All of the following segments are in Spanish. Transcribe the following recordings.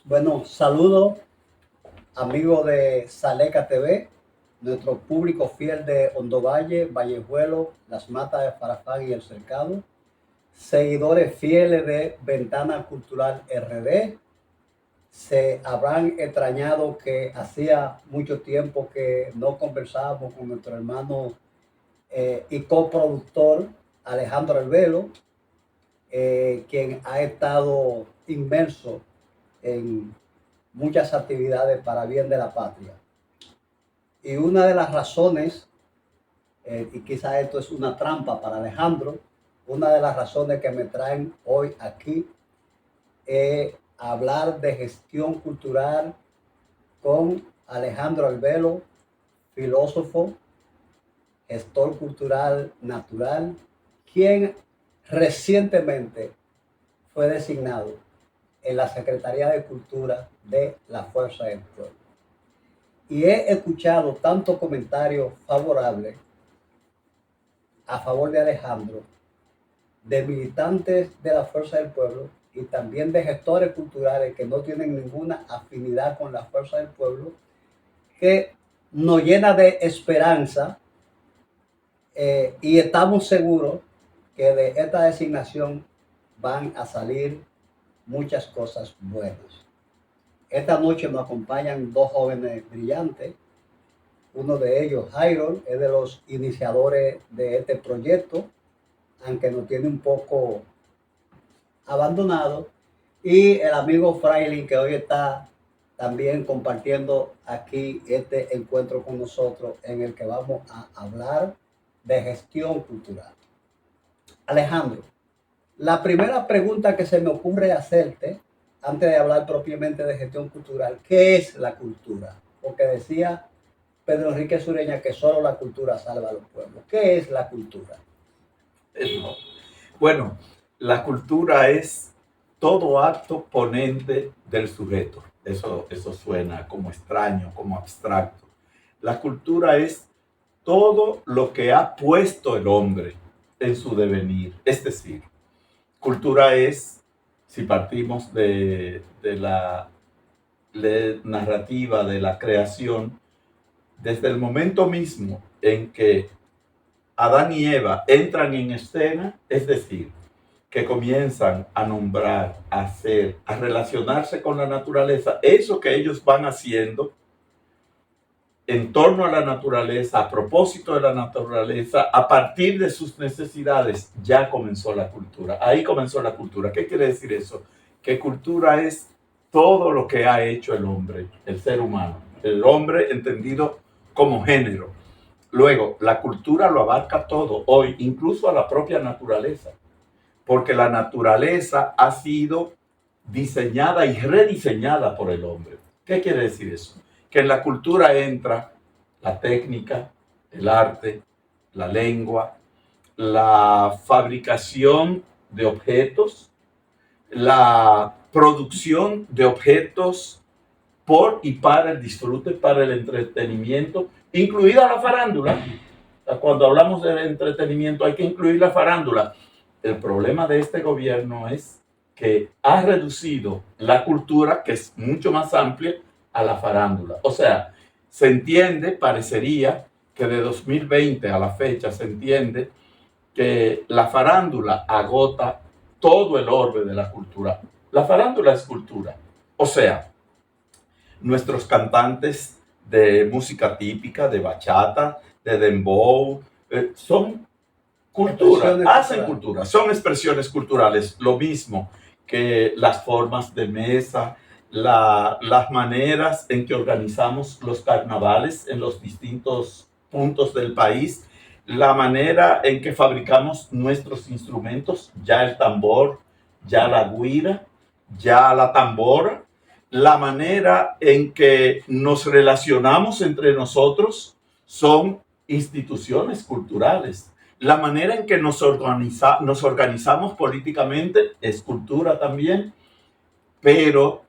Bueno, saludos amigos de Saleca TV, nuestro público fiel de Hondo Valle, Vallejuelo, Las Matas de Farafán y El Cercado, seguidores fieles de Ventana Cultural RD. Se habrán extrañado que hacía mucho tiempo que no conversábamos con nuestro hermano y coproductor Alejandro Albelo, quien ha estado inmerso en muchas actividades para bien de la patria. Y una de las razones, y quizás esto es una trampa para Alejandro, una de las razones que me traen hoy aquí es hablar de gestión cultural con Alejandro Albelo, filósofo, gestor cultural natural, quien recientemente fue designado en la Secretaría de Cultura de la Fuerza del Pueblo. Y he escuchado tantos comentarios favorables a favor de Alejandro, de militantes de la Fuerza del Pueblo y también de gestores culturales que no tienen ninguna afinidad con la Fuerza del Pueblo, que nos llena de esperanza y estamos seguros que de esta designación van a salir muchas cosas buenas. Esta noche nos acompañan dos jóvenes brillantes. Uno de ellos, Jairo, es de los iniciadores de este proyecto, aunque nos tiene un poco abandonado. Y el amigo Frailin, que hoy está también compartiendo aquí este encuentro con nosotros, en el que vamos a hablar de gestión cultural. Alejandro, la primera pregunta que se me ocurre hacerte, antes de hablar propiamente de gestión cultural, ¿qué es la cultura? Porque decía Pedro Enrique Sureña que solo la cultura salva a los pueblos. ¿Qué es la cultura? Bueno, la cultura es todo acto ponente del sujeto. Eso suena como extraño, como abstracto. La cultura es todo lo que ha puesto el hombre en su devenir. Es decir, cultura es, si partimos de la narrativa de la creación, desde el momento mismo en que Adán y Eva entran en escena, es decir, que comienzan a nombrar, a hacer, a relacionarse con la naturaleza, eso que ellos van haciendo en torno a la naturaleza, a propósito de la naturaleza, a partir de sus necesidades, ya comenzó la cultura. Ahí comenzó la cultura. ¿Qué quiere decir eso? Que cultura es todo lo que ha hecho el hombre, el ser humano, el hombre entendido como género. Luego, la cultura lo abarca todo, hoy, incluso a la propia naturaleza, porque la naturaleza ha sido diseñada y rediseñada por el hombre. ¿Qué quiere decir eso? Que en la cultura entra la técnica, el arte, la lengua, la fabricación de objetos, la producción de objetos por y para el disfrute, para el entretenimiento, incluida la farándula. Cuando hablamos de entretenimiento hay que incluir la farándula. El problema de este gobierno es que ha reducido la cultura, que es mucho más amplia, a la farándula. O sea, se entiende, parecería que de 2020 a la fecha se entiende que la farándula agota todo el orbe de la cultura. La farándula es cultura. O sea, nuestros cantantes de música típica, de bachata, de dembow, son cultura, hacen cultura, son expresiones culturales. Lo mismo que las formas de mesa, las maneras en que organizamos los carnavales en los distintos puntos del país, la manera en que fabricamos nuestros instrumentos, ya el tambor, ya la güira, ya la tambora, la manera en que nos relacionamos entre nosotros son instituciones culturales. La manera en que nos organizamos políticamente es cultura también, pero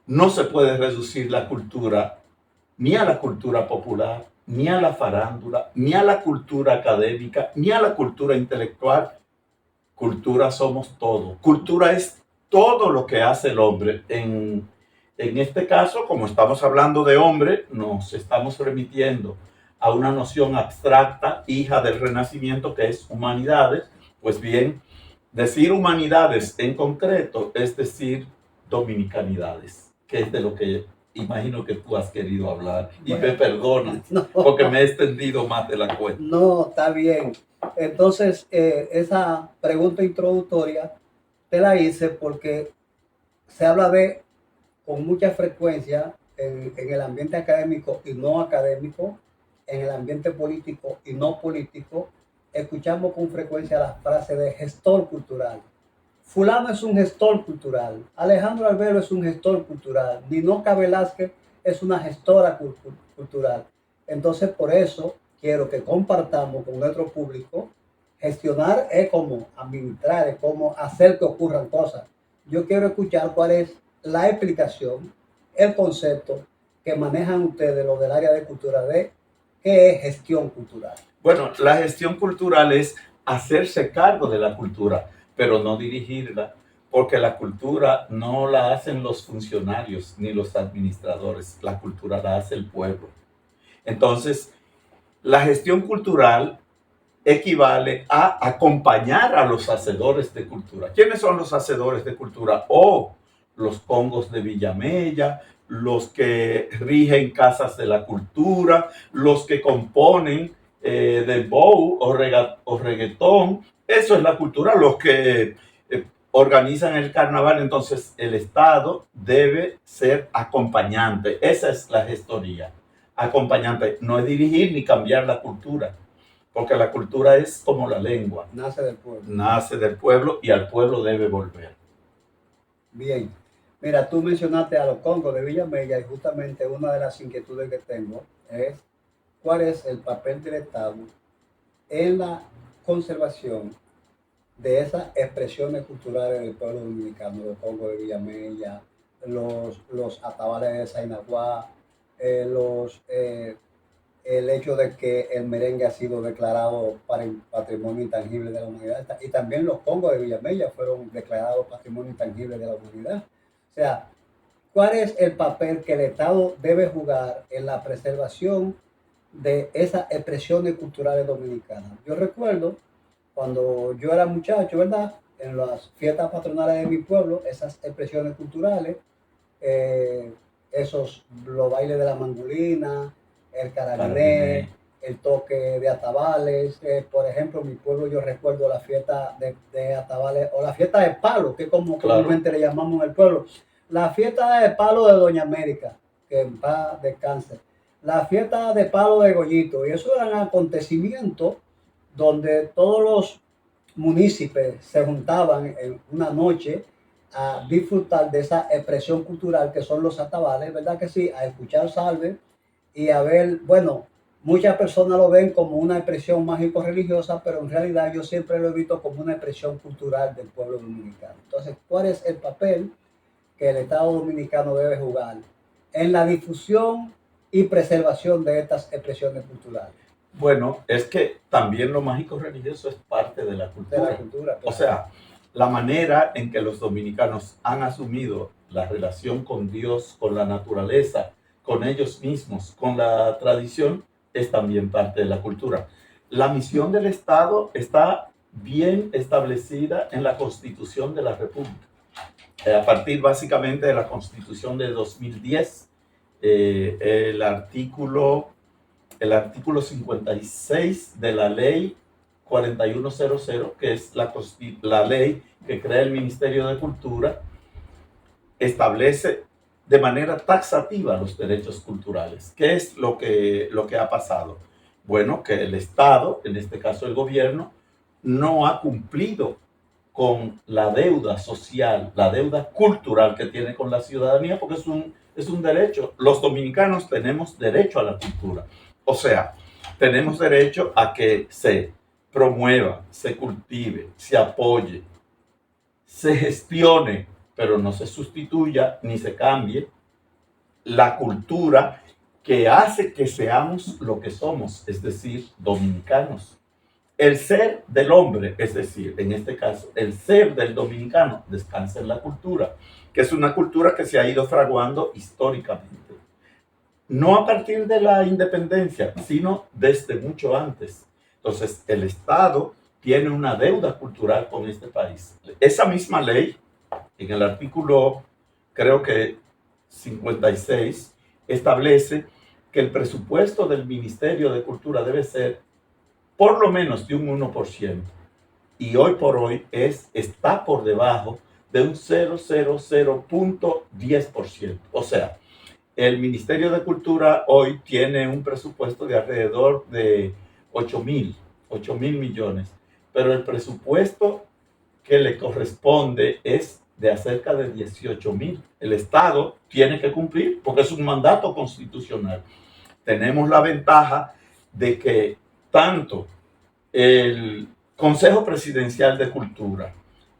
no se puede reducir la cultura ni a la cultura popular, ni a la farándula, ni a la cultura académica, ni a la cultura intelectual. Cultura somos todo. Cultura es todo lo que hace el hombre. En este caso, como estamos hablando de hombre, nos estamos remitiendo a una noción abstracta, hija del Renacimiento, que es humanidades. Pues bien, decir humanidades en concreto es decir dominicanidades, que es de lo que imagino que tú has querido hablar. Y me perdonas, No, porque me he extendido más de la cuenta. no, está bien. Entonces, esa pregunta introductoria te la hice porque se habla de, con mucha frecuencia, en el ambiente académico y no académico, en el ambiente político y no político, escuchamos con frecuencia la frase de gestor cultural. Fulano es un gestor cultural, Alejandro Albero es un gestor cultural, Ninoca Velázquez es una gestora cultural. Entonces, por eso quiero que compartamos con nuestro público. Gestionar es como administrar, es como hacer que ocurran cosas. Yo quiero escuchar cuál es la explicación, el concepto que manejan ustedes, los del área de cultura, de qué es gestión cultural. Bueno, la gestión cultural es hacerse cargo de la cultura, pero no dirigirla, porque la cultura no la hacen los funcionarios ni los administradores, la cultura la hace el pueblo. Entonces, la gestión cultural equivale a acompañar a los hacedores de cultura. ¿Quiénes son los hacedores de cultura? Los congos de Villamella, los que rigen casas de la cultura, los que componen dembow o reggaetón. Eso es la cultura, los que organizan el carnaval. Entonces, el Estado debe ser acompañante. Esa es la gestoría. Acompañante, no es dirigir ni cambiar la cultura, porque la cultura es como la lengua. Nace del pueblo. Nace del pueblo y al pueblo debe volver. Bien. Mira, tú mencionaste a los congos de Villamella y justamente una de las inquietudes que tengo es cuál es el papel del Estado en la conservación de esas expresiones culturales del pueblo dominicano, los congos de Villamella, los atabales de Zainaguá, el hecho de que el merengue ha sido declarado patrimonio intangible de la humanidad, y también los congos de Villamella fueron declarados patrimonio intangible de la humanidad. O sea, ¿cuál es el papel que el Estado debe jugar en la preservación de esas expresiones culturales dominicanas? Yo recuerdo cuando yo era muchacho, ¿verdad? En las fiestas patronales de mi pueblo, esas expresiones culturales, los bailes de la mangulina, el carabiné, el toque de atabales. Por ejemplo, en mi pueblo yo recuerdo la fiesta de atabales, o la fiesta de palo, que como comúnmente le llamamos en el pueblo. La fiesta de palo de Doña América, que en paz descanse. La fiesta de palo de Goyito. Y eso eran acontecimientos donde todos los municipios se juntaban en una noche a disfrutar de esa expresión cultural que son los atabales, ¿verdad que sí? A escuchar salve y a ver, bueno, muchas personas lo ven como una expresión mágico-religiosa, pero en realidad yo siempre lo he visto como una expresión cultural del pueblo dominicano. Entonces, ¿cuál es el papel que el Estado dominicano debe jugar en la difusión y preservación de estas expresiones culturales? Bueno, es que también lo mágico religioso es parte de la cultura. De la cultura, claro. O sea, la manera en que los dominicanos han asumido la relación con Dios, con la naturaleza, con ellos mismos, con la tradición, es también parte de la cultura. La misión del Estado está bien establecida en la Constitución de la República. A partir básicamente de la Constitución de 2010, el artículo 56 de la ley 4100, que es la ley que crea el Ministerio de Cultura, establece de manera taxativa los derechos culturales. ¿Qué es lo que ha pasado? Bueno, que el Estado, en este caso el gobierno, no ha cumplido con la deuda social, la deuda cultural que tiene con la ciudadanía, porque es un derecho. Los dominicanos tenemos derecho a la cultura. O sea, tenemos derecho a que se promueva, se cultive, se apoye, se gestione, pero no se sustituya ni se cambie la cultura que hace que seamos lo que somos, es decir, dominicanos. El ser del hombre, es decir, en este caso, el ser del dominicano descansa en la cultura, que es una cultura que se ha ido fraguando históricamente. No a partir de la independencia, sino desde mucho antes. Entonces, el Estado tiene una deuda cultural con este país. Esa misma ley, en el artículo, creo que 56, establece que el presupuesto del Ministerio de Cultura debe ser por lo menos de un 1%. Y hoy por hoy está por debajo de un 0,00.10%. O sea, el Ministerio de Cultura hoy tiene un presupuesto de alrededor de 8 mil millones, pero el presupuesto que le corresponde es de acerca de 18,000. El Estado tiene que cumplir porque es un mandato constitucional. Tenemos la ventaja de que tanto el Consejo Presidencial de Cultura,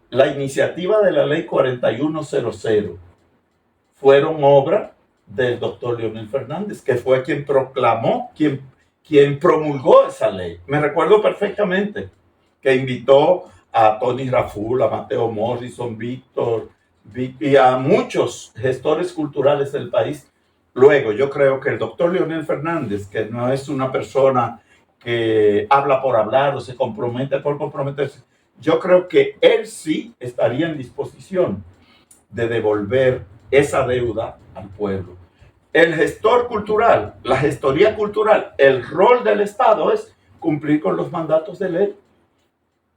la iniciativa de la ley 4100, fueron obra del doctor Leonel Fernández, que fue quien proclamó, quien promulgó esa ley. Me recuerdo perfectamente que invitó a Tony Raful, a Mateo Morrison, Víctor, y a muchos gestores culturales del país. Luego, yo creo que el doctor Leonel Fernández, que no es una persona que habla por hablar o se compromete por comprometerse, yo creo que él sí estaría en disposición de devolver esa deuda al pueblo. El gestor cultural, la gestoría cultural, el rol del Estado es cumplir con los mandatos de ley,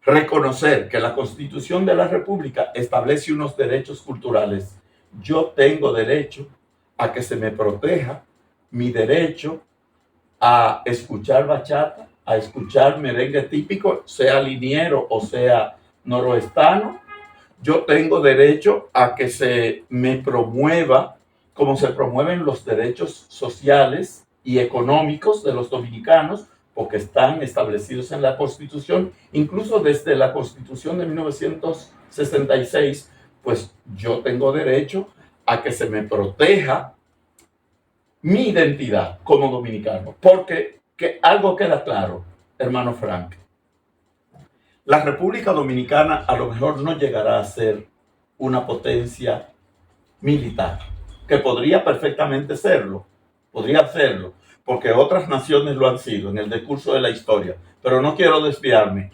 reconocer que la Constitución de la República establece unos derechos culturales. Yo tengo derecho a que se me proteja mi derecho a escuchar bachata, a escuchar merengue típico, sea liniero o sea noroestano. Yo tengo derecho a que se me promueva como se promueven los derechos sociales y económicos de los dominicanos, porque están establecidos en la Constitución, incluso desde la Constitución de 1966, pues yo tengo derecho a que se me proteja mi identidad como dominicano, porque algo queda claro, hermano Frank. La República Dominicana a lo mejor no llegará a ser una potencia militar, que podría perfectamente serlo, porque otras naciones lo han sido en el decurso de la historia, pero no quiero desviarme.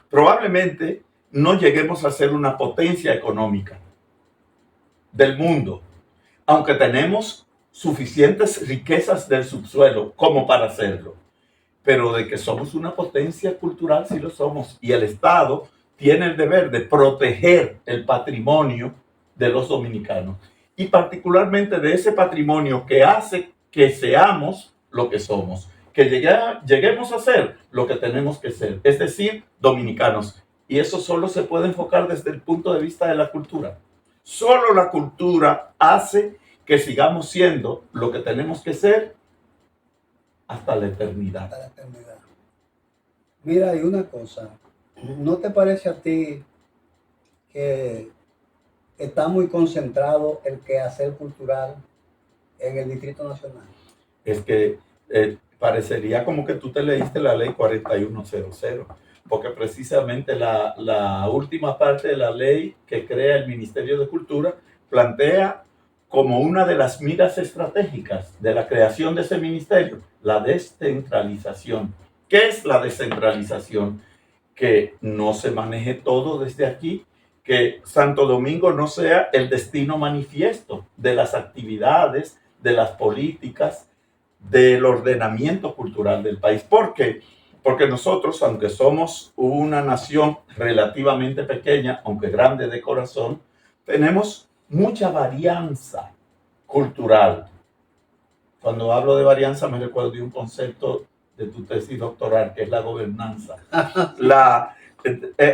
Probablemente no lleguemos a ser una potencia económica del mundo, aunque tenemos suficientes riquezas del subsuelo como para hacerlo. Pero de que somos una potencia cultural, sí lo somos. Y el Estado tiene el deber de proteger el patrimonio de los dominicanos. Y particularmente de ese patrimonio que hace que seamos lo que somos. Que lleguemos a ser lo que tenemos que ser. Es decir, dominicanos. Y eso solo se puede enfocar desde el punto de vista de la cultura. Solo la cultura hace que sigamos siendo lo que tenemos que ser hasta la eternidad. Hasta la eternidad. Mira, y una cosa, ¿no te parece a ti que está muy concentrado el quehacer cultural en el Distrito Nacional? Es que parecería como que tú te leíste la ley 4100, porque precisamente la última parte de la ley que crea el Ministerio de Cultura plantea como una de las miras estratégicas de la creación de ese ministerio, la descentralización. ¿Qué es la descentralización? Que no se maneje todo desde aquí, que Santo Domingo no sea el destino manifiesto de las actividades, de las políticas, del ordenamiento cultural del país. ¿Por qué? Porque nosotros, aunque somos una nación relativamente pequeña, aunque grande de corazón, tenemos mucha varianza cultural. Cuando hablo de varianza me recuerdo de un concepto de tu tesis doctoral, que es la gobernanza.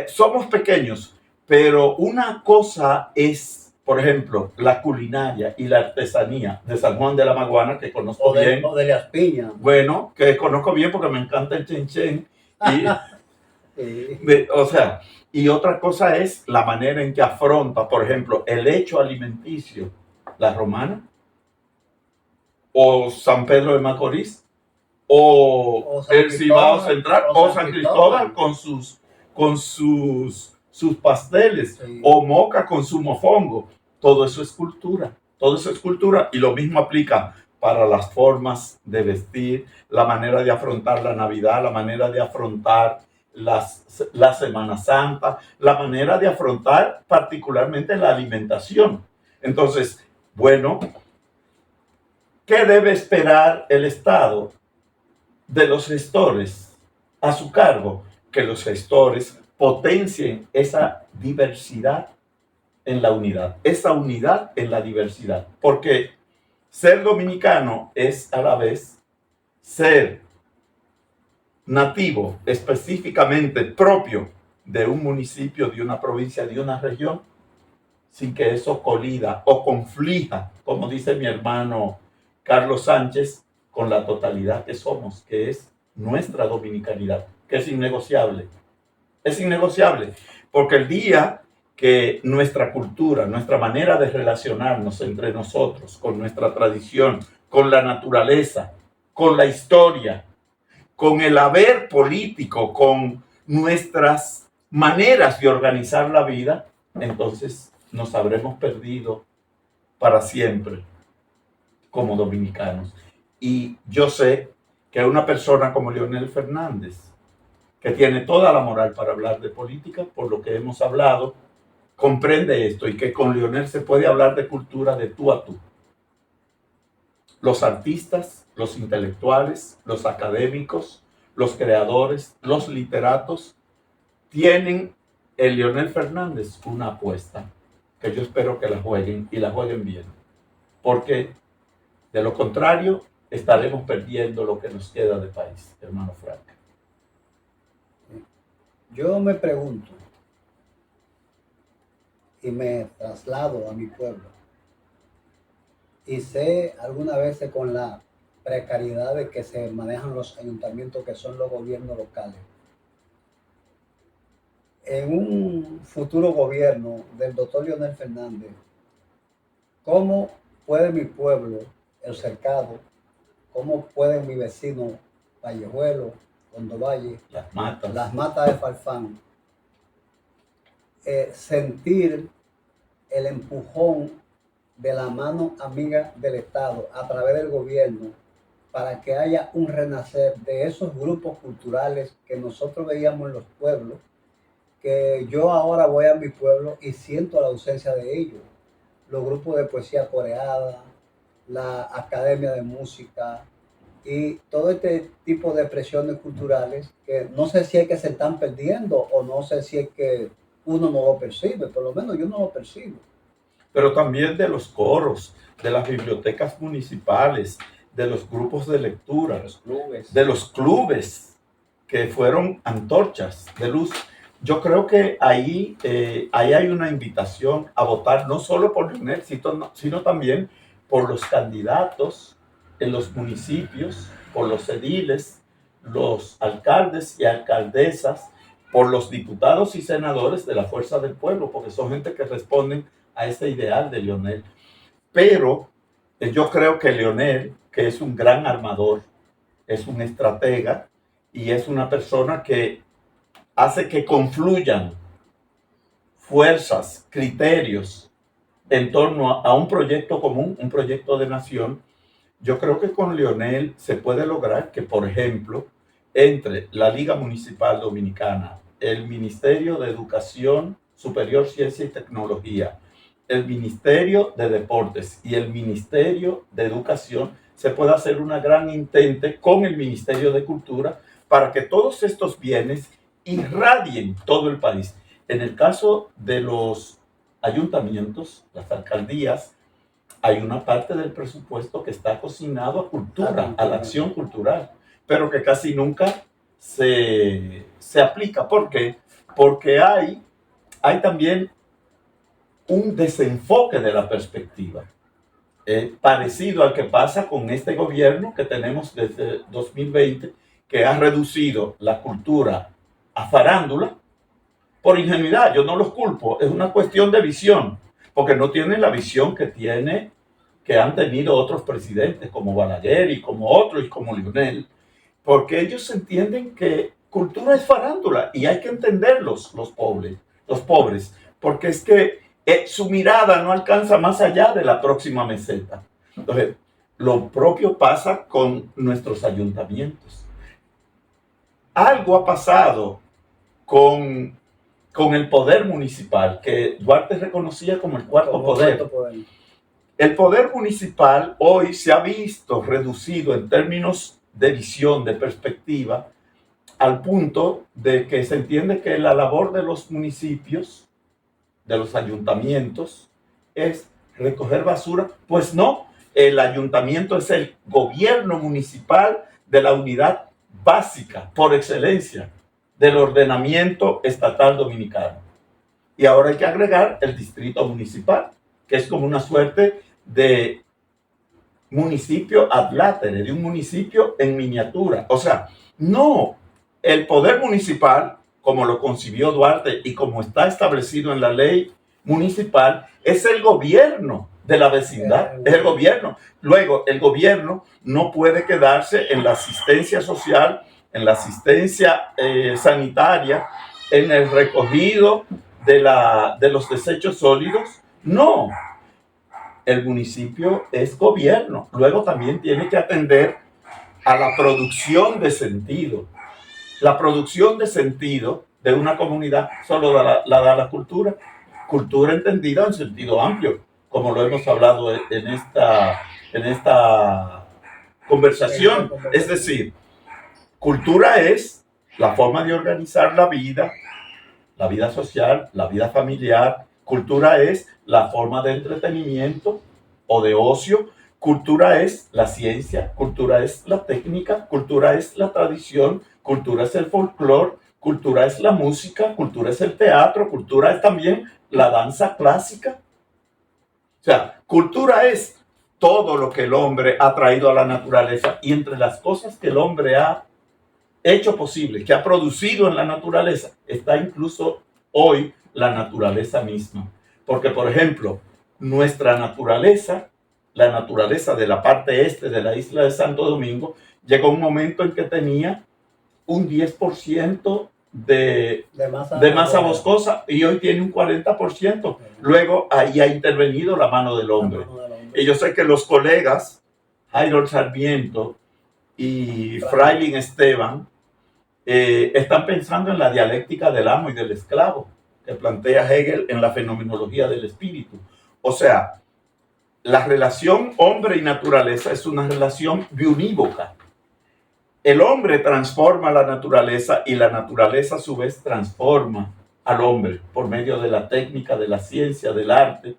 Somos pequeños, pero una cosa es, por ejemplo, la culinaria y la artesanía de San Juan de la Maguana, que conozco bien. O de Las Piñas. Bueno, que conozco bien porque me encanta el chenchen. Sí. O sea, y otra cosa es la manera en que afronta, por ejemplo, el hecho alimenticio, la romana o San Pedro de Macorís, o el Cibao Central, o San Cristóbal con sus pasteles, Sí. o Moca con su mofongo. Todo eso es cultura, todo eso es cultura, y lo mismo aplica para las formas de vestir, la manera de afrontar la Navidad, la manera de afrontar la Semana Santa, la manera de afrontar particularmente la alimentación. Entonces, bueno, ¿qué debe esperar el Estado de los gestores a su cargo? Que los gestores potencien esa diversidad en la unidad, esa unidad en la diversidad, porque ser dominicano es a la vez ser nativo, específicamente propio de un municipio, de una provincia, de una región, sin que eso colida o conflija, como dice mi hermano Carlos Sánchez, con la totalidad que somos, que es nuestra dominicanidad, que es innegociable. Es innegociable, porque el día que nuestra cultura, nuestra manera de relacionarnos entre nosotros, con nuestra tradición, con la naturaleza, con la historia, con el haber político, con nuestras maneras de organizar la vida, entonces nos habremos perdido para siempre como dominicanos. Y yo sé que una persona como Leonel Fernández, que tiene toda la moral para hablar de política, por lo que hemos hablado, comprende esto, y que con Leonel se puede hablar de cultura de tú a tú. Los artistas, los intelectuales, los académicos, los creadores, los literatos, tienen en Leonel Fernández una apuesta que yo espero que la jueguen, y la jueguen bien, porque de lo contrario estaremos perdiendo lo que nos queda de país, hermano Frank. Yo me pregunto y me traslado a mi pueblo y sé algunas veces con la precariedad de que se manejan los ayuntamientos, que son los gobiernos locales. En un futuro gobierno del doctor Leonel Fernández, ¿cómo puede mi pueblo, el Cercado, cómo pueden mi vecino Vallejuelo, Hondo Valle, las matas de Farfán, sentir el empujón de la mano amiga del Estado a través del gobierno para que haya un renacer de esos grupos culturales que nosotros veíamos en los pueblos, que yo ahora voy a mi pueblo y siento la ausencia de ellos? Los grupos de poesía coreada, la academia de música y todo este tipo de expresiones culturales que no sé si es que se están perdiendo o no sé si es que uno no lo percibe, por lo menos yo no lo percibo. Pero también de los coros, de las bibliotecas municipales, de los grupos de lectura, de los clubes que fueron antorchas de luz. Yo creo que ahí hay una invitación a votar no solo por Leonel, sino también por los candidatos en los municipios, por los ediles, los alcaldes y alcaldesas, por los diputados y senadores de la Fuerza del Pueblo, porque son gente que responden a ese ideal de Leonel. Pero yo creo que Leonel, que es un gran armador, es un estratega y es una persona que hace que confluyan fuerzas, criterios en torno a un proyecto común, un proyecto de nación. Yo creo que con Leonel se puede lograr que, por ejemplo, entre la Liga Municipal Dominicana, el Ministerio de Educación Superior, Ciencia y Tecnología, el Ministerio de Deportes y el Ministerio de Educación, se pueda hacer una gran intente con el Ministerio de Cultura para que todos estos bienes irradien todo el país. En el caso de los ayuntamientos, las alcaldías, hay una parte del presupuesto que está cocinado a cultura, a la acción cultural, pero que casi nunca se aplica. ¿Por qué? Porque hay también un desenfoque de la perspectiva, parecido al que pasa con este gobierno que tenemos desde 2020, que ha reducido la cultura a farándula por ingenuidad. Yo no los culpo, es una cuestión de visión, porque no tienen la visión que que han tenido otros presidentes como Balaguer y como otros y como Lionel, porque ellos entienden que cultura es farándula y hay que entenderlos, los pobres, porque es que su mirada no alcanza más allá de la próxima meseta. Entonces, lo propio pasa con nuestros ayuntamientos. Algo ha pasado con el poder municipal, que Duarte reconocía como el cuarto poder. El poder municipal hoy se ha visto reducido en términos de visión, de perspectiva, al punto de que se entiende que la labor de los municipios, de los ayuntamientos, es recoger basura. Pues no, el ayuntamiento es el gobierno municipal de la unidad básica, por excelencia, del ordenamiento estatal dominicano. Y ahora hay que agregar el distrito municipal, que es como una suerte de municipio ad latere, de un municipio en miniatura. O sea, no, el poder municipal, como lo concibió Duarte y como está establecido en la ley municipal, es el gobierno de la vecindad, es el gobierno. Luego, el gobierno no puede quedarse en la asistencia social, en la asistencia sanitaria, en el recogido de los desechos sólidos. No, el municipio es gobierno. Luego también tiene que atender a la producción de sentido. La producción de sentido de una comunidad solo la da la cultura. Cultura entendida en sentido amplio, como lo hemos hablado en esta conversación. Es decir, cultura es la forma de organizar la vida social, la vida familiar. Cultura es la forma de entretenimiento o de ocio. Cultura es la ciencia, cultura es la técnica, cultura es la tradición, cultura es el folclore, cultura es la música, cultura es el teatro, cultura es también la danza clásica. O sea, cultura es todo lo que el hombre ha traído a la naturaleza, y entre las cosas que el hombre ha hecho posible, que ha producido en la naturaleza, está incluso hoy la naturaleza misma. Porque, por ejemplo, nuestra naturaleza, la naturaleza de la parte este de la isla de Santo Domingo, llegó un momento en que tenía un 10% de masa boscosa y hoy tiene un 40%. Luego ahí ha intervenido la mano del hombre. Y yo sé que los colegas, Jairo Sarmiento y Frailing Esteban, están pensando en la dialéctica del amo y del esclavo que plantea Hegel en la fenomenología del espíritu. O sea, la relación hombre y naturaleza es una relación biunívoca. El hombre transforma la naturaleza y la naturaleza a su vez transforma al hombre por medio de la técnica, de la ciencia, del arte.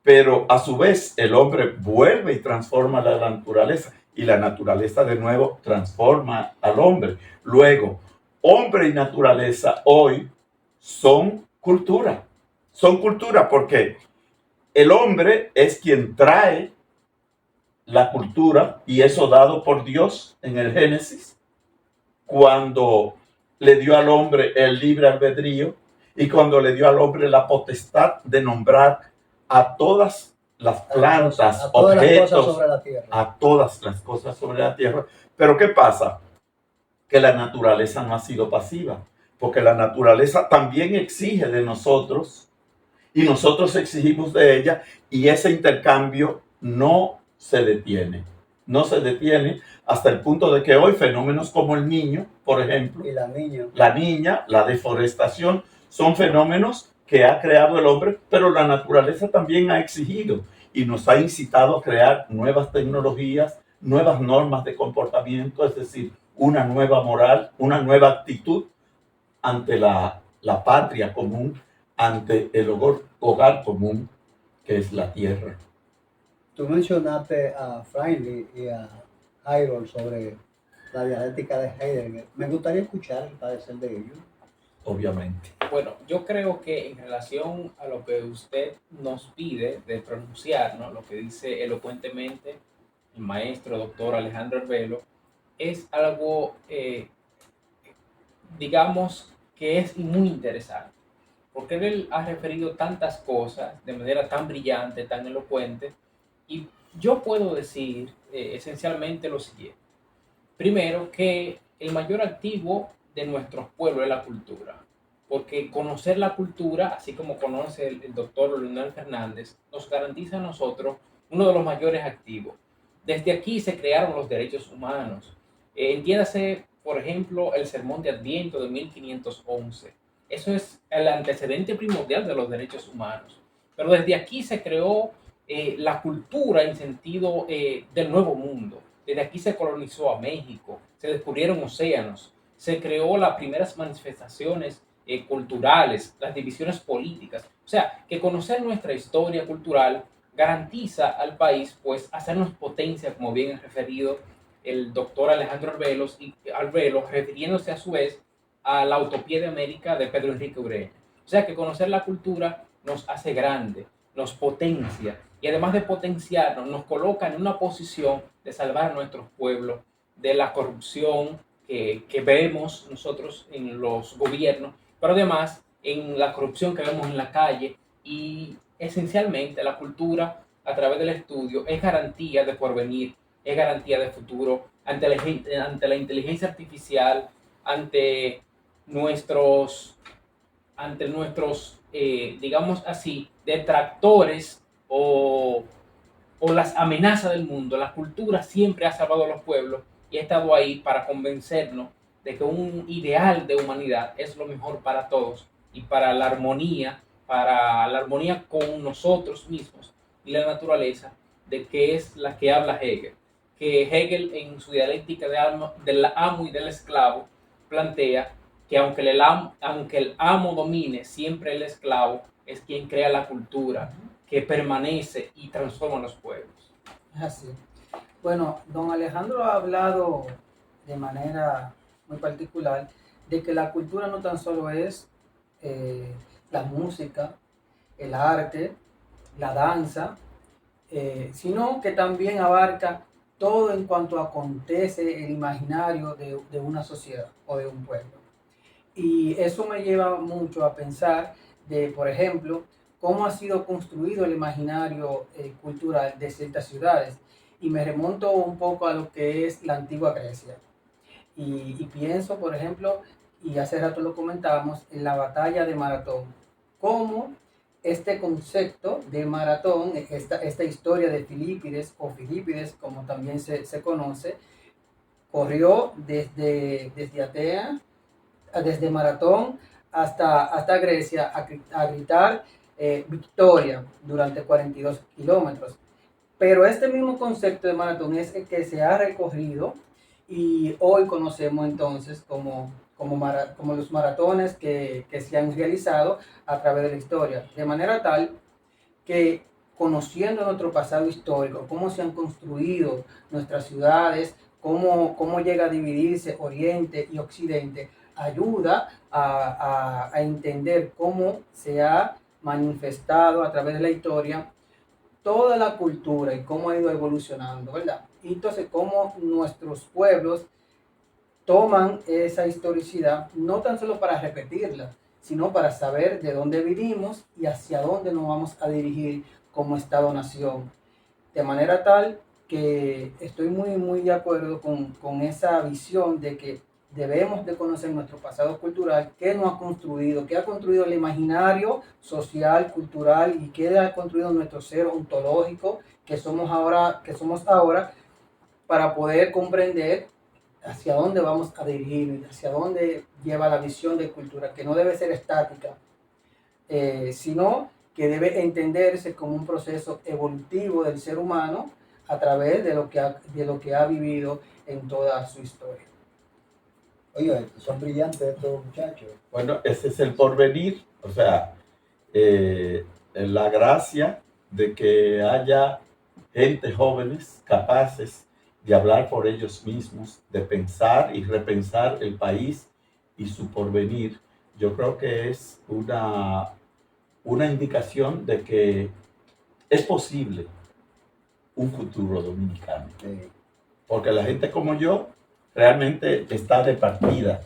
Pero a su vez el hombre vuelve y transforma la naturaleza y la naturaleza de nuevo transforma al hombre. Luego, hombre y naturaleza hoy son cultura. Son cultura porque el hombre es quien trae la cultura, y eso dado por Dios en el Génesis, cuando le dio al hombre el libre albedrío y cuando le dio al hombre la potestad de nombrar a todas las plantas, a todas objetos, las cosas sobre la tierra. A todas las cosas sobre la tierra. Pero ¿qué pasa? Que la naturaleza no ha sido pasiva, porque la naturaleza también exige de nosotros y nosotros exigimos de ella, y ese intercambio no se detiene. No se detiene hasta el punto de que hoy fenómenos como el niño, por ejemplo, y la niña, la deforestación, son fenómenos que ha creado el hombre, pero la naturaleza también ha exigido y nos ha incitado a crear nuevas tecnologías, nuevas normas de comportamiento, es decir, una nueva moral, una nueva actitud ante la patria común, ante el hogar común que es la tierra. Tú mencionaste a Freire y a Harold sobre la dialéctica de Heidegger. Me gustaría escuchar el parecer de ellos. Obviamente. Bueno, yo creo que en relación a lo que usted nos pide de pronunciar, ¿no?, lo que dice elocuentemente el maestro doctor Alejandro Herbelo, es algo, digamos, que es muy interesante, porque él ha referido tantas cosas de manera tan brillante, tan elocuente, Y yo puedo decir esencialmente lo siguiente. Primero, que el mayor activo de nuestros pueblos es la cultura, porque conocer la cultura, así como conoce el doctor Leonel Fernández, nos garantiza a nosotros uno de los mayores activos. Desde aquí se crearon los derechos humanos. Entiéndase, por ejemplo, el Sermón de Adviento de 1511. Eso es el antecedente primordial de los derechos humanos. Pero desde aquí se creó la cultura en sentido del nuevo mundo. Desde aquí se colonizó a México, se descubrieron océanos, se creó las primeras manifestaciones culturales, las divisiones políticas. O sea, que conocer nuestra historia cultural garantiza al país, pues, hacernos potencia, como bien ha referido el doctor Alejandro Arbelos, refiriéndose a su vez a la utopía de América de Pedro Enrique Ureña. O sea, que conocer la cultura nos hace grande, nos potencia, y además de potenciarnos, nos coloca en una posición de salvar a nuestros pueblos de la corrupción que vemos nosotros en los gobiernos, pero además en la corrupción que vemos en la calle. Y esencialmente la cultura a través del estudio es garantía de porvenir, es garantía de futuro ante la inteligencia artificial, ante nuestros, digamos así, detractores o las amenazas del mundo. La cultura siempre ha salvado a los pueblos y ha estado ahí para convencernos de que un ideal de humanidad es lo mejor para todos y para la armonía con nosotros mismos y la naturaleza, de que es la que habla Hegel. Que Hegel, en su dialéctica del amo y del esclavo, plantea que aunque el amo domine, siempre el esclavo es quien crea la cultura que permanece y transforma los pueblos. Así. Bueno, don Alejandro ha hablado de manera muy particular de que la cultura no tan solo es la música, el arte, la danza, sino que también abarca todo en cuanto acontece el imaginario de una sociedad o de un pueblo. Y eso me lleva mucho a pensar de, por ejemplo, cómo ha sido construido el imaginario cultural de ciertas ciudades. Y me remonto un poco a lo que es la antigua Grecia. Y pienso, por ejemplo, y hace rato lo comentábamos, en la batalla de Maratón, cómo este concepto de maratón, esta historia de Filipides, o Filipides, como también se conoce, corrió desde Atenas, desde Maratón hasta Grecia a gritar victoria durante 42 kilómetros. Pero este mismo concepto de maratón es el que se ha recorrido y hoy conocemos entonces como los maratones que se han realizado a través de la historia. De manera tal que, conociendo nuestro pasado histórico, cómo se han construido nuestras ciudades, cómo llega a dividirse Oriente y Occidente, ayuda a entender cómo se ha manifestado a través de la historia toda la cultura y cómo ha ido evolucionando, ¿verdad? Y entonces cómo nuestros pueblos toman esa historicidad no tan solo para repetirla, sino para saber de dónde vivimos y hacia dónde nos vamos a dirigir como Estado-nación. De manera tal que estoy muy de acuerdo con esa visión de que debemos de conocer nuestro pasado cultural, qué nos ha construido, qué ha construido el imaginario social, cultural, y qué ha construido nuestro ser ontológico que somos ahora, para poder comprender hacia dónde vamos a dirigir, hacia dónde lleva la visión de cultura, que no debe ser estática, sino que debe entenderse como un proceso evolutivo del ser humano a través de lo que ha vivido en toda su historia. Oye, son brillantes estos muchachos. Bueno, ese es el porvenir, o sea, la gracia de que haya gente jóvenes capaces de hablar por ellos mismos, de pensar y repensar el país y su porvenir. Yo creo que es una indicación de que es posible un futuro dominicano. Porque la gente como yo realmente está de partida.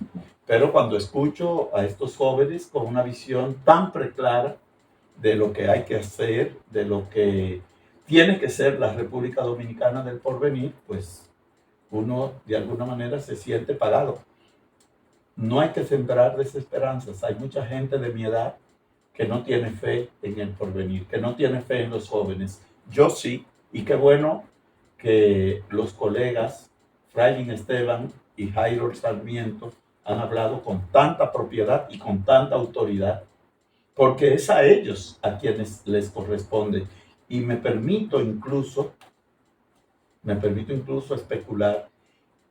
Pero cuando escucho a estos jóvenes con una visión tan preclara de lo que hay que hacer, de lo que tiene que ser la República Dominicana del porvenir, pues uno de alguna manera se siente pagado. No hay que sembrar desesperanzas. Hay mucha gente de mi edad que no tiene fe en el porvenir, que no tiene fe en los jóvenes. Yo sí, y qué bueno que los colegas Frailín Esteban y Jairo Sarmiento han hablado con tanta propiedad y con tanta autoridad, porque es a ellos a quienes les corresponde. Y me permito incluso especular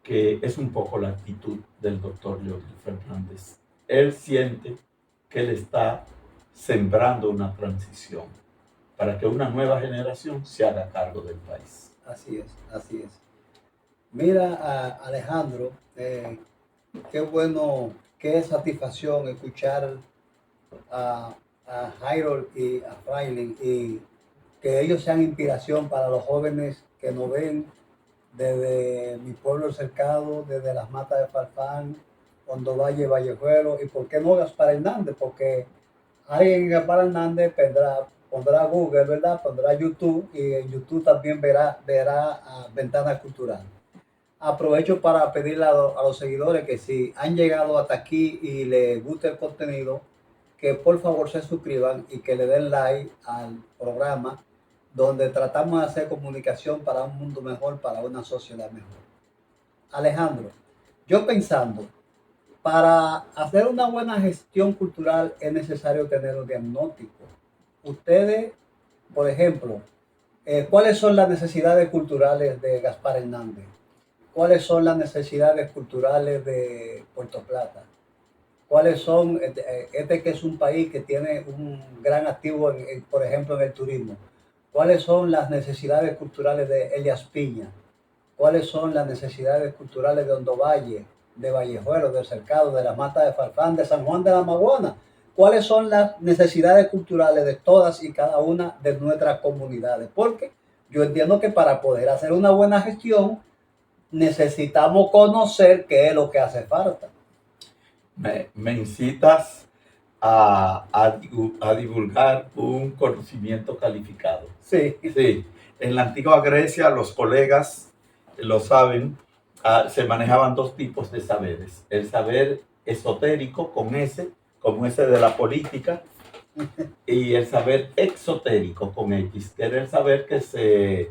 que es un poco la actitud del doctor Leonel Fernández. Él siente que él está sembrando una transición para que una nueva generación se haga cargo del país. Así es, así es. Mira, Alejandro, qué bueno, qué satisfacción escuchar a Jairo y a Frailín, y que ellos sean inspiración para los jóvenes que nos ven desde mi pueblo cercano, desde las matas de Farfán, Hondo Valle, Vallejuelo, y por qué no Gaspar Hernández, porque alguien en Gaspar Hernández pondrá Google, ¿verdad? Pondrá YouTube, y en YouTube también verá Ventana Cultural. Aprovecho para pedirle a los seguidores que si han llegado hasta aquí y les gusta el contenido, que por favor se suscriban y que le den like al programa, donde tratamos de hacer comunicación para un mundo mejor, para una sociedad mejor. Alejandro, yo pensando, para hacer una buena gestión cultural es necesario tener un diagnóstico. Ustedes, por ejemplo, ¿cuáles son las necesidades culturales de Gaspar Hernández? ¿Cuáles son las necesidades culturales de Puerto Plata? ¿Cuáles son, que es un país que tiene un gran activo, por ejemplo, en el turismo? ¿Cuáles son las necesidades culturales de Elías Piña? ¿Cuáles son las necesidades culturales de Hondo Valle, de Vallejuelo, del Cercado, de la Mata de Farfán, de San Juan de la Maguana? ¿Cuáles son las necesidades culturales de todas y cada una de nuestras comunidades? Porque yo entiendo que para poder hacer una buena gestión necesitamos conocer qué es lo que hace falta. Me incitas a divulgar un conocimiento calificado. Sí. Sí, en la antigua Grecia los colegas lo saben, se manejaban dos tipos de saberes. El saber esotérico con S, como ese de la política, y el saber exotérico con X, que era el saber que se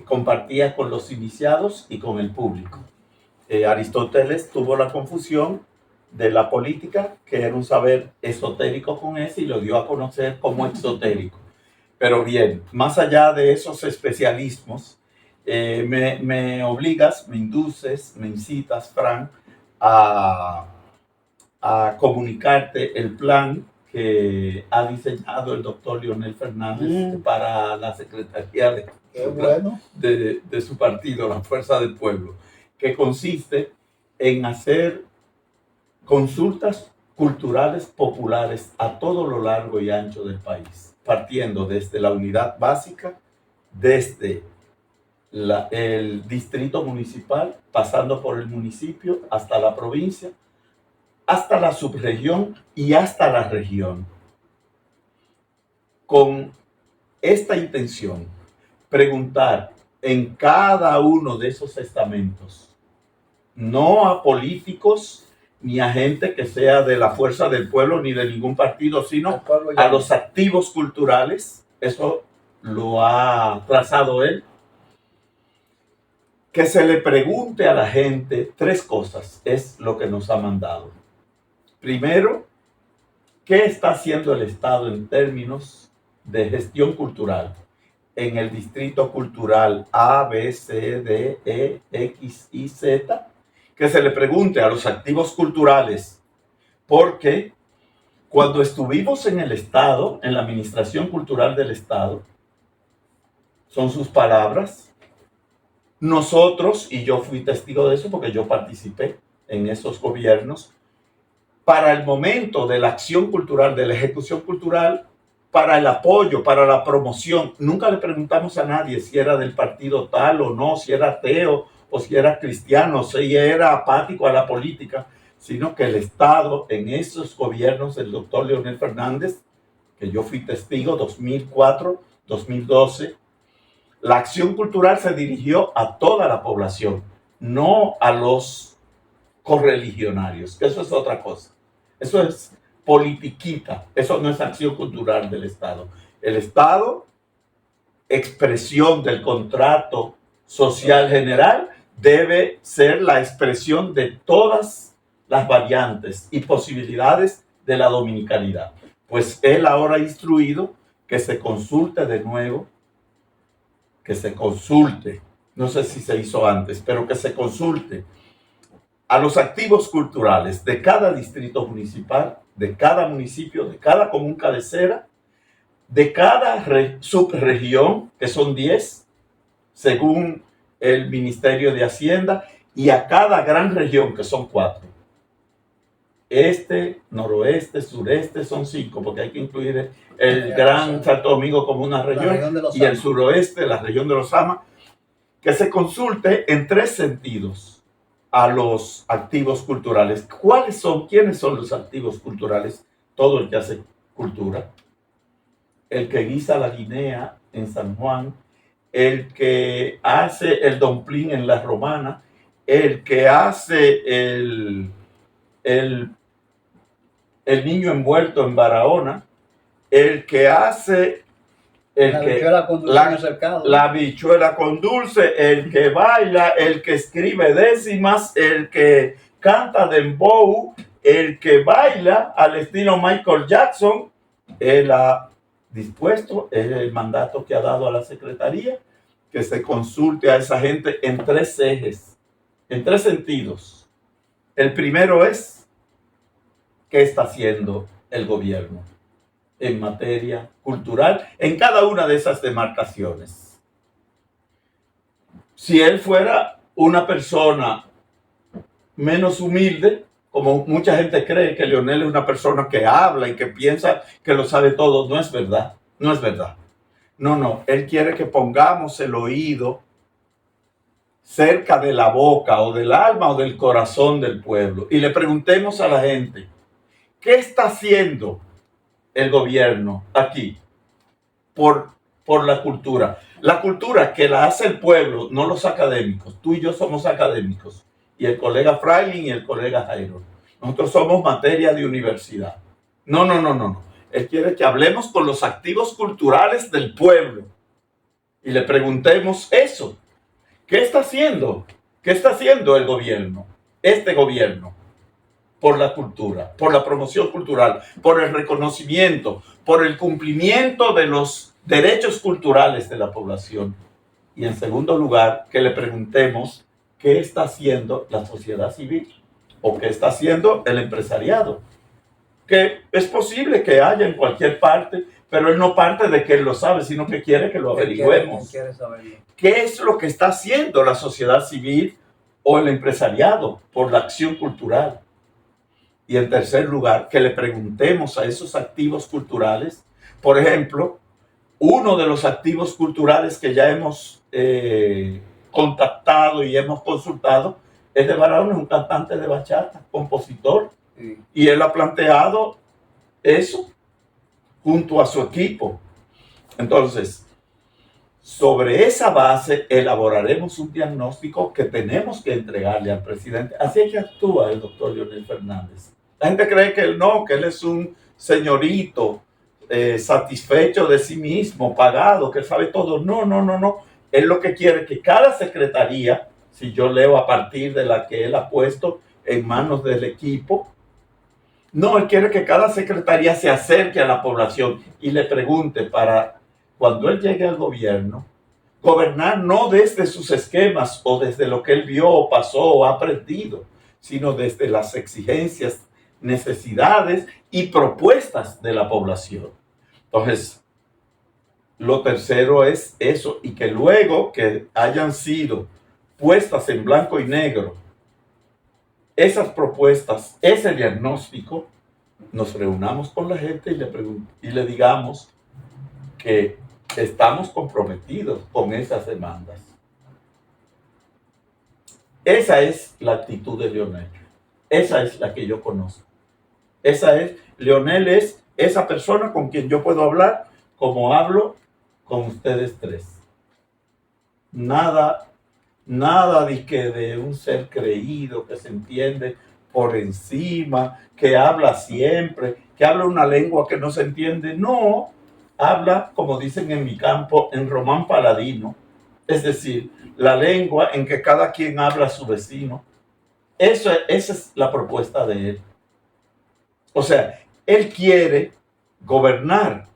compartía con los iniciados y con el público. Aristóteles tuvo la confusión de la política, que era un saber esotérico con S, y lo dio a conocer como exotérico. Pero bien, más allá de esos especialismos, me obligas, me induces, me incitas, Frank, a comunicarte el plan que ha diseñado el doctor Leonel Fernández para la Secretaría de su partido, la Fuerza del Pueblo, que consiste en hacer consultas culturales populares a todo lo largo y ancho del país, partiendo desde la unidad básica, desde el distrito municipal, pasando por el municipio, hasta la provincia, hasta la subregión y hasta la región. Con esta intención, preguntar en cada uno de esos estamentos, no a políticos ni a gente que sea de la Fuerza del Pueblo ni de ningún partido, sino a los activos culturales. Eso lo ha trazado él. Que se le pregunte a la gente 3 cosas, es lo que nos ha mandado. Primero, ¿qué está haciendo el Estado en términos de gestión cultural en el distrito cultural A, B, C, D, E, X y Z? Que se le pregunte a los activos culturales, porque cuando estuvimos en el Estado, en la administración cultural del Estado, son sus palabras, nosotros, y yo fui testigo de eso porque yo participé en esos gobiernos, para el momento de la acción cultural, de la ejecución cultural, para el apoyo, para la promoción, nunca le preguntamos a nadie si era del partido tal o no, si era ateo o si era cristiano, si era apático a la política, sino que el Estado en esos gobiernos del doctor Leonel Fernández, que yo fui testigo, 2004, 2012, La acción cultural se dirigió a toda la población, no a los correligionarios, que eso es otra cosa. Eso es politiquita, eso no es acción cultural del Estado. El Estado, expresión del contrato social general, debe ser la expresión de todas las variantes y posibilidades de la dominicanidad. Pues él ahora ha instruido que se consulte de nuevo, que se consulte, no sé si se hizo antes, pero que se consulte a los activos culturales de cada distrito municipal, de cada municipio, de cada común cabecera, de cada subregión, que son 10, según el Ministerio de Hacienda, y a cada gran región, que son 4. Este, noroeste, sureste, son 5, porque hay que incluir el Gran Santo Domingo como una región, y el suroeste, la región de los Amas, que se consulte en 3 sentidos a los activos culturales. ¿Cuáles son? ¿Quiénes son los activos culturales? Todo el que hace cultura. El que guisa la guinea en San Juan, el que hace el domplín en la Romana, el que hace el niño envuelto en Barahona, el que hace la habichuela con dulce, el que baila, el que escribe décimas, el que canta dembow, el que baila al estilo Michael Jackson. Él ha dispuesto, es el mandato que ha dado a la Secretaría, que se consulte a esa gente en 3 ejes, en 3 sentidos. El primero es, ¿qué está haciendo el gobierno en materia cultural en cada una de esas demarcaciones? Si él fuera una persona menos humilde, como mucha gente cree que Leonel es una persona que habla y que piensa que lo sabe todo, no es verdad, no es verdad. No, él quiere que pongamos el oído cerca de la boca o del alma o del corazón del pueblo y le preguntemos a la gente, ¿qué está haciendo el gobierno aquí por la cultura? La cultura que la hace el pueblo, no los académicos. Tú y yo somos académicos, y el colega Frailin y el colega Jairo. Nosotros somos materia de universidad. No. Él quiere que hablemos con los activos culturales del pueblo y le preguntemos eso. ¿Qué está haciendo? ¿Qué está haciendo el gobierno? Este gobierno. Por la cultura, por la promoción cultural, por el reconocimiento, por el cumplimiento de los derechos culturales de la población. Y en segundo lugar, que le preguntemos qué está haciendo la sociedad civil o qué está haciendo el empresariado. Que es posible que haya en cualquier parte, pero él no parte de que él lo sabe, sino que quiere que lo averigüemos. ¿Qué es lo que está haciendo la sociedad civil o el empresariado por la acción cultural? Y en tercer lugar, que le preguntemos a esos activos culturales. Por ejemplo, uno de los activos culturales que ya hemos contactado y hemos consultado es de Barahona, es un cantante de bachata, compositor. Sí. Y él ha planteado eso junto a su equipo. Entonces, sobre esa base elaboraremos un diagnóstico que tenemos que entregarle al presidente. Así es que actúa el doctor Leonel Fernández. La gente cree que él es un señorito satisfecho de sí mismo, pagado, que sabe todo. No. Él lo que quiere es que cada secretaría, si yo leo a partir de la que él ha puesto en manos del equipo, él quiere que cada secretaría se acerque a la población y le pregunte para cuando él llegue al gobierno, gobernar no desde sus esquemas o desde lo que él vio o pasó o ha aprendido, sino desde las exigencias, necesidades y propuestas de la población. Entonces, lo tercero es eso, y que luego que hayan sido puestas en blanco y negro esas propuestas, ese diagnóstico, nos reunamos con la gente y le digamos que estamos comprometidos con esas demandas. Esa es la actitud de Leonel. Esa es la que yo conozco. Leonel es esa persona con quien yo puedo hablar como hablo con ustedes 3. nada, nada de un ser creído que se entiende por encima, que habla siempre, que habla una lengua que no se entiende. No, habla, como dicen en mi campo, en román paladino, es decir, la lengua en que cada quien habla a su vecino. Esa es la propuesta de él. O sea, él quiere gobernar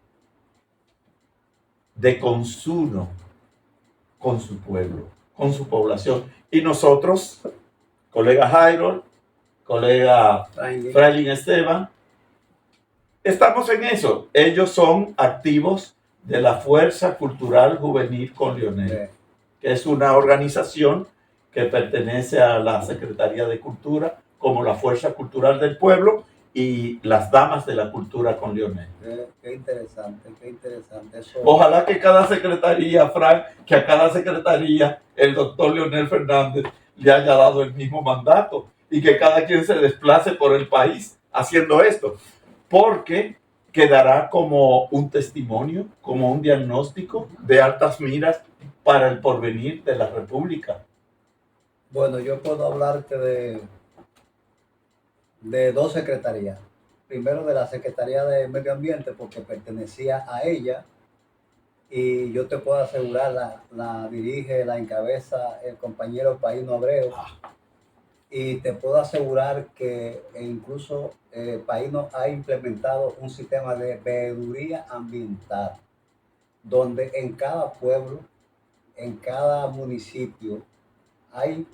de consuno con su pueblo, con su población. Y nosotros, colega Jairo, colega Frailín Esteban, estamos en eso. Ellos son activos de la Fuerza Cultural Juvenil con Leonel, que es una organización que pertenece a la Secretaría de Cultura como la Fuerza Cultural del Pueblo y las Damas de la Cultura con Leonel. Qué interesante, qué interesante. Eso... Ojalá que cada secretaría, Frank, que a cada secretaría el doctor Leonel Fernández le haya dado el mismo mandato y que cada quien se desplace por el país haciendo esto, porque quedará como un testimonio, como un diagnóstico de altas miras para el porvenir de la República. Bueno, yo puedo hablarte de dos secretarías. Primero de la Secretaría de Medio Ambiente, porque pertenecía a ella, y yo te puedo asegurar, la dirige, la encabeza el compañero Paíno Abreu, y te puedo asegurar que incluso Paíno ha implementado un sistema de veeduría ambiental, donde en cada pueblo, en cada municipio, hay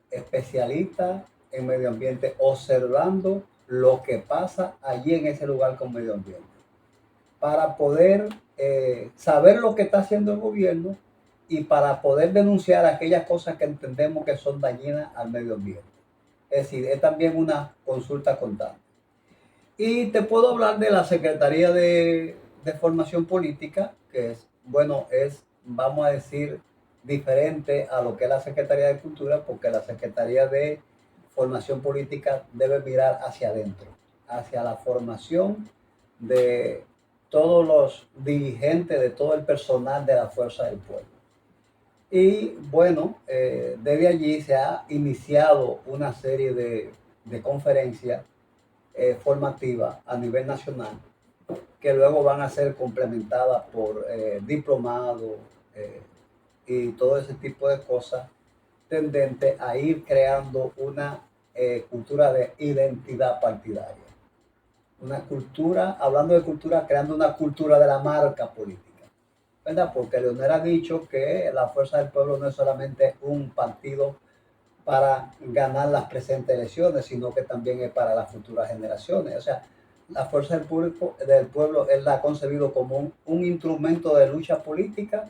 especialistas en medio ambiente observando lo que pasa allí en ese lugar con medio ambiente, para poder saber lo que está haciendo el gobierno y para poder denunciar aquellas cosas que entendemos que son dañinas al medio ambiente. Es decir, es también una consulta constante. Y te puedo hablar de la Secretaría de Formación Política, que es, bueno, es, vamos a decir, diferente a lo que es la Secretaría de Cultura, porque la Secretaría de Formación Política debe mirar hacia adentro, hacia la formación de todos los dirigentes, de todo el personal de la Fuerza del Pueblo. Y bueno, desde allí se ha iniciado una serie de conferencias formativas a nivel nacional, que luego van a ser complementadas por diplomados y todo ese tipo de cosas, tendente a ir creando una cultura de identidad partidaria. Una cultura, hablando de cultura, creando una cultura de la marca política, ¿verdad? Porque Leonel ha dicho que la Fuerza del Pueblo no es solamente un partido para ganar las presentes elecciones, sino que también es para las futuras generaciones. O sea, la Fuerza del Pueblo él la ha concebido como un instrumento de lucha política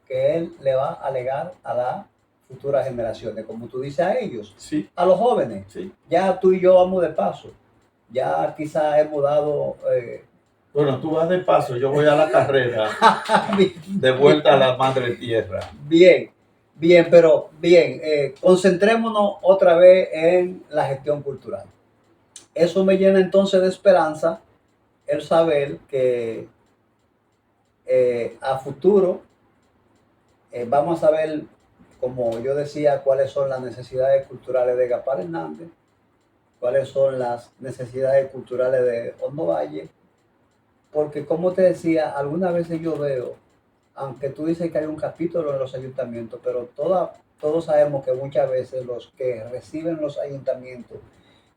que él le va a legar a las futuras generaciones, como tú dices, a ellos, sí, a los jóvenes. Sí. Ya tú y yo vamos de paso. Ya quizás hemos dado... Bueno, tú vas de paso, yo voy a la carrera, de vuelta a la madre tierra. Bien, bien, pero bien, concentrémonos otra vez en la gestión cultural. Eso me llena entonces de esperanza el saber que a futuro vamos a ver, como yo decía, cuáles son las necesidades culturales de Gaspar Hernández, cuáles son las necesidades culturales de Hondo Valle, porque como te decía, algunas veces yo veo, aunque tú dices que hay un capítulo en los ayuntamientos, pero todos sabemos que muchas veces los que reciben los ayuntamientos,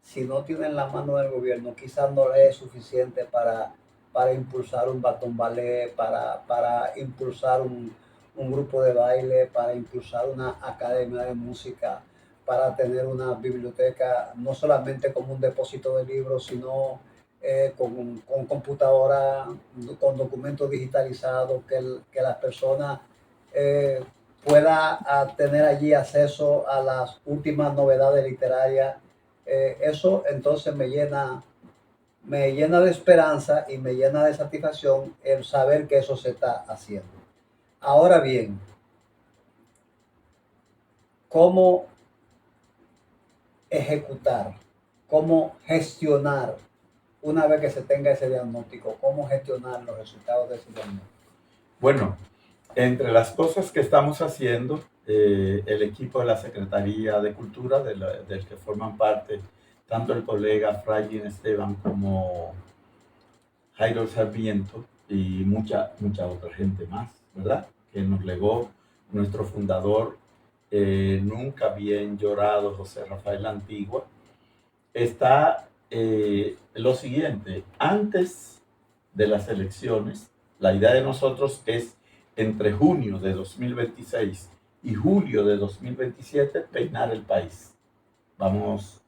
si no tienen la mano del gobierno, quizás no les es suficiente para impulsar un batón ballet, para impulsar un grupo de baile, para impulsar una academia de música, para tener una biblioteca, no solamente como un depósito de libros, sino con computadora, con documentos digitalizados, que las personas puedan tener allí acceso a las últimas novedades literarias. Eso entonces me llena de esperanza y me llena de satisfacción el saber que eso se está haciendo. Ahora bien, ¿cómo ejecutar? ¿Cómo gestionar una vez que se tenga ese diagnóstico? ¿Cómo gestionar los resultados de ese diagnóstico? Bueno, entre las cosas que estamos haciendo el equipo de la Secretaría de Cultura, del que forman parte tanto el colega Fray Esteban como Jairo Sarmiento y mucha otra gente más, ¿verdad? Que nos legó nuestro fundador, nunca bien llorado, José Rafael Antigua. Está lo siguiente: antes de las elecciones, la idea de nosotros es entre junio de 2026 y julio de 2027 peinar el país. Vamos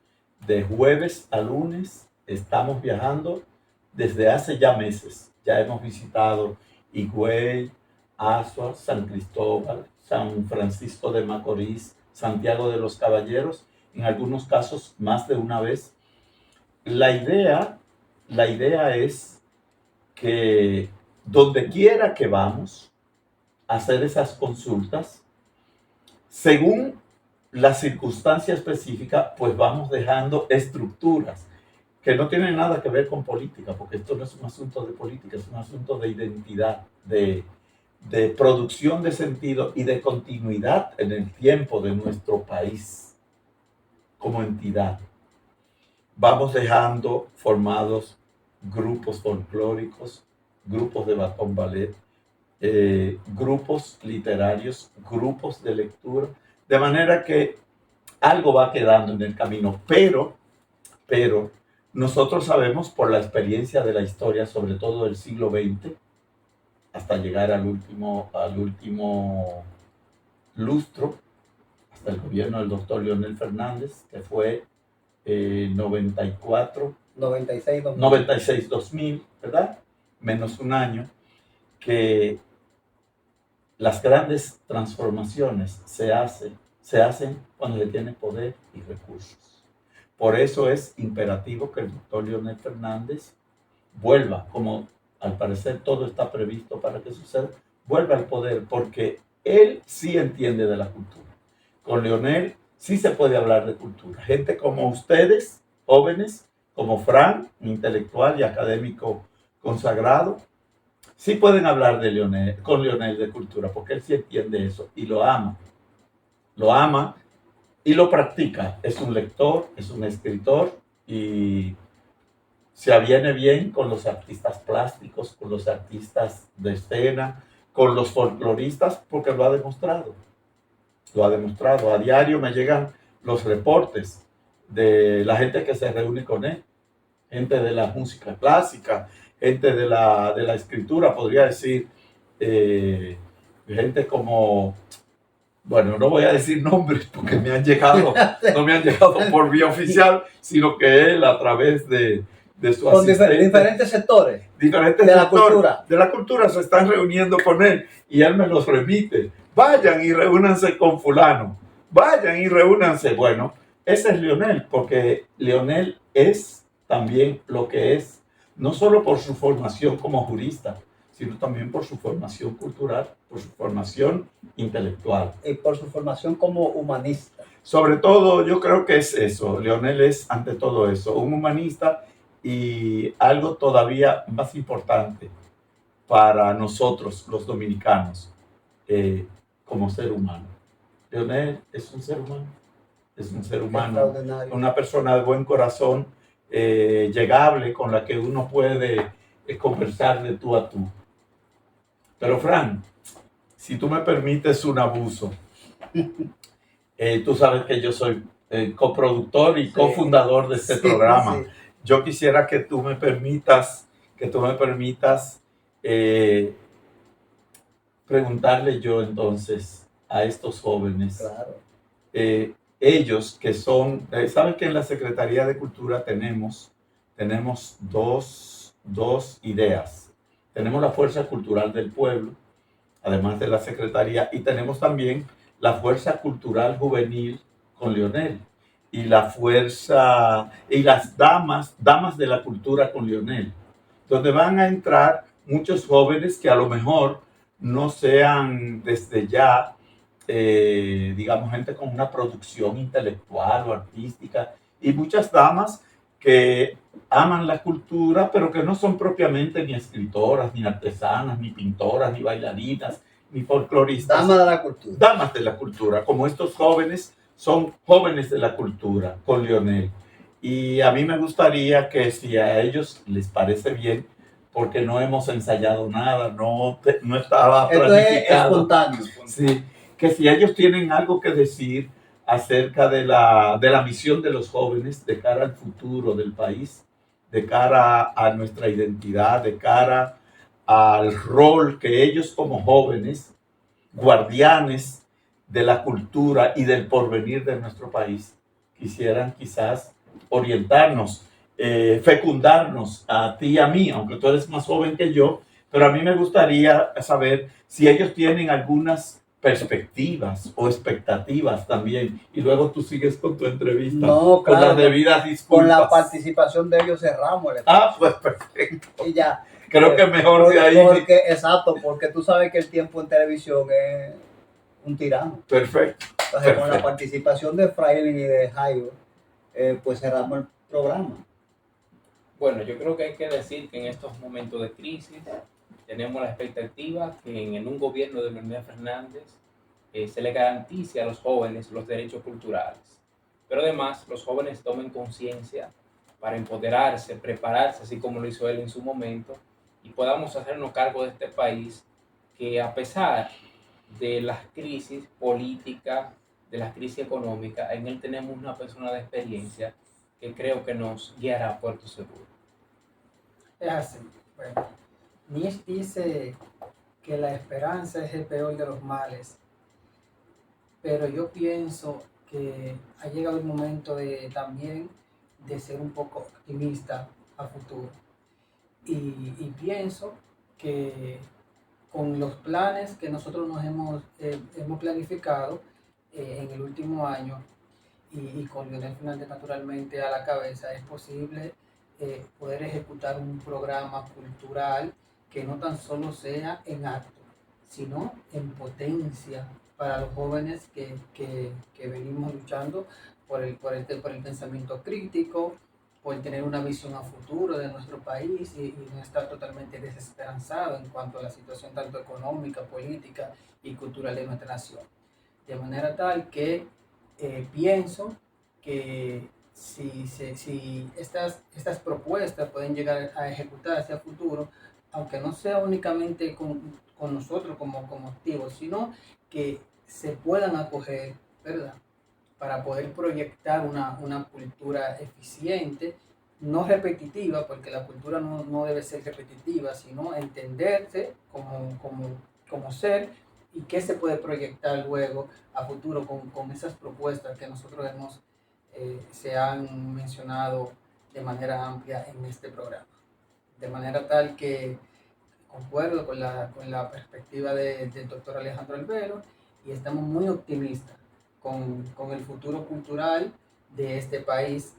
de jueves a lunes, estamos viajando desde hace ya meses. Ya hemos visitado Higüey, Azua, San Cristóbal, San Francisco de Macorís, Santiago de los Caballeros, en algunos casos más de una vez. La idea es que donde quiera que vamos a hacer esas consultas, según la circunstancia específica, pues vamos dejando estructuras que no tienen nada que ver con política, porque esto no es un asunto de política, es un asunto de identidad, de producción de sentido y de continuidad en el tiempo de nuestro país como entidad. Vamos dejando formados grupos folclóricos, grupos de batón ballet, grupos literarios, grupos de lectura, de manera que algo va quedando en el camino, pero nosotros sabemos por la experiencia de la historia, sobre todo del siglo XX, hasta llegar al último lustro, hasta el gobierno del doctor Leonel Fernández, que fue 96-2000, ¿verdad? Menos un año, que las grandes transformaciones se hacen cuando se tiene poder y recursos. Por eso es imperativo que el doctor Leonel Fernández vuelva, como al parecer todo está previsto para que suceda, vuelva al poder, porque él sí entiende de la cultura. Con Leonel sí se puede hablar de cultura. Gente como ustedes, jóvenes, como Fran, intelectual y académico consagrado, sí pueden hablar con Leonel de cultura, porque él sí entiende eso y lo ama y lo practica. Es un lector, es un escritor y se aviene bien con los artistas plásticos, con los artistas de escena, con los folcloristas, porque lo ha demostrado. Lo ha demostrado. A diario me llegan los reportes de la gente que se reúne con él, gente de la música clásica, gente de la escritura, podría decir, gente como, bueno, no voy a decir nombres porque no me han llegado por vía oficial, sino que él a través de su asistente. Diferentes sectores de la cultura. De la cultura se están reuniendo con él y él me los remite. Vayan y reúnanse con fulano. Vayan y reúnanse. Bueno, ese es Leonel, porque Leonel es también lo que es, no solo por su formación como jurista, sino también por su formación cultural, por su formación intelectual. Y por su formación como humanista. Sobre todo, yo creo que es eso. Leonel es, ante todo eso, un humanista y algo todavía más importante para nosotros, los dominicanos, como ser humano. Leonel es un ser humano. Es un ser humano, una persona de buen corazón, llegable, con la que uno puede conversar de tú a tú. Pero Fran, si tú me permites un abuso, tú sabes que yo soy coproductor y cofundador de este programa. Sí. Yo quisiera que tú me permitas preguntarle yo entonces a estos jóvenes. Claro. Ellos que son, saben que en la Secretaría de Cultura tenemos dos ideas. Tenemos la Fuerza Cultural del Pueblo, además de la Secretaría, y tenemos también la Fuerza Cultural Juvenil con Leonel, y la fuerza, y las damas de la cultura con Leonel, donde van a entrar muchos jóvenes que a lo mejor no sean desde ya, digamos, gente con una producción intelectual o artística, y muchas damas que aman la cultura, pero que no son propiamente ni escritoras, ni artesanas, ni pintoras, ni bailarinas, ni folcloristas, Dama de la cultura. damas de la cultura, como estos jóvenes son jóvenes de la cultura con Lionel. Y a mí me gustaría que si a ellos les parece bien, porque no hemos ensayado nada, no estaba Esto es planificado. espontáneo. Sí, que si ellos tienen algo que decir acerca de la misión de los jóvenes de cara al futuro del país, de cara a nuestra identidad, de cara al rol que ellos como jóvenes, guardianes de la cultura y del porvenir de nuestro país, quisieran quizás orientarnos, fecundarnos a ti y a mí, aunque tú eres más joven que yo, pero a mí me gustaría saber si ellos tienen algunas perspectivas o expectativas también, y luego tú sigues con tu entrevista, No, con claro, las debidas disculpas. Con la participación de ellos cerramos el Ah, pues perfecto. y ya. Creo que mejor de ahí. Exacto, porque tú sabes que el tiempo en televisión es un tirano. Perfecto. Entonces, con la Perfecto. participación de Fraile y de Jairo, pues cerramos el programa. Bueno, yo creo que hay que decir que en estos momentos de crisis tenemos la expectativa que en un gobierno de Leonel Fernández se le garantice a los jóvenes los derechos culturales. Pero además los jóvenes tomen conciencia para empoderarse, prepararse, así como lo hizo él en su momento, y podamos hacernos cargo de este país que, a pesar de las crisis políticas, de las crisis económicas, en él tenemos una persona de experiencia que creo que nos guiará a puerto seguro. Es así. Bueno, Nietzsche dice que la esperanza es el peor de los males, pero yo pienso que ha llegado el momento también de ser un poco optimista a futuro. Y pienso que con los planes que nosotros nos hemos planificado en el último año y con Leonel Fernández naturalmente a la cabeza, es posible poder ejecutar un programa cultural que no tan solo sea en acto, sino en potencia para los jóvenes que venimos luchando por el pensamiento crítico, por tener una visión a futuro de nuestro país y no estar totalmente desesperanzado en cuanto a la situación tanto económica, política y cultural de nuestra nación. De manera tal que pienso que si estas propuestas pueden llegar a ejecutarse a futuro, aunque no sea únicamente con nosotros como activos, sino que se puedan acoger, ¿verdad?, para poder proyectar una cultura eficiente, no repetitiva, porque la cultura no debe ser repetitiva, sino entenderse como ser y qué se puede proyectar luego a futuro con esas propuestas que nosotros se han mencionado de manera amplia en este programa. De manera tal que concuerdo con la perspectiva del doctor Alejandro Albelo y estamos muy optimistas con el futuro cultural de este país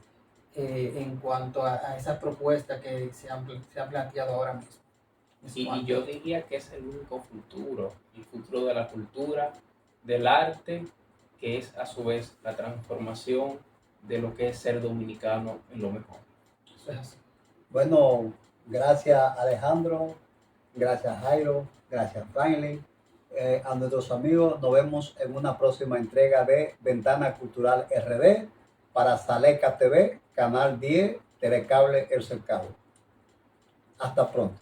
en cuanto a esas propuestas que se han planteado ahora mismo. Y yo diría que es el único futuro, el futuro de la cultura, del arte, que es a su vez la transformación de lo que es ser dominicano en lo mejor. Eso es así. Bueno, gracias Alejandro, gracias Jairo, gracias Franklin. A nuestros amigos, nos vemos en una próxima entrega de Ventana Cultural RD para Saleca TV, Canal 10, Telecable El Cercado. Hasta pronto.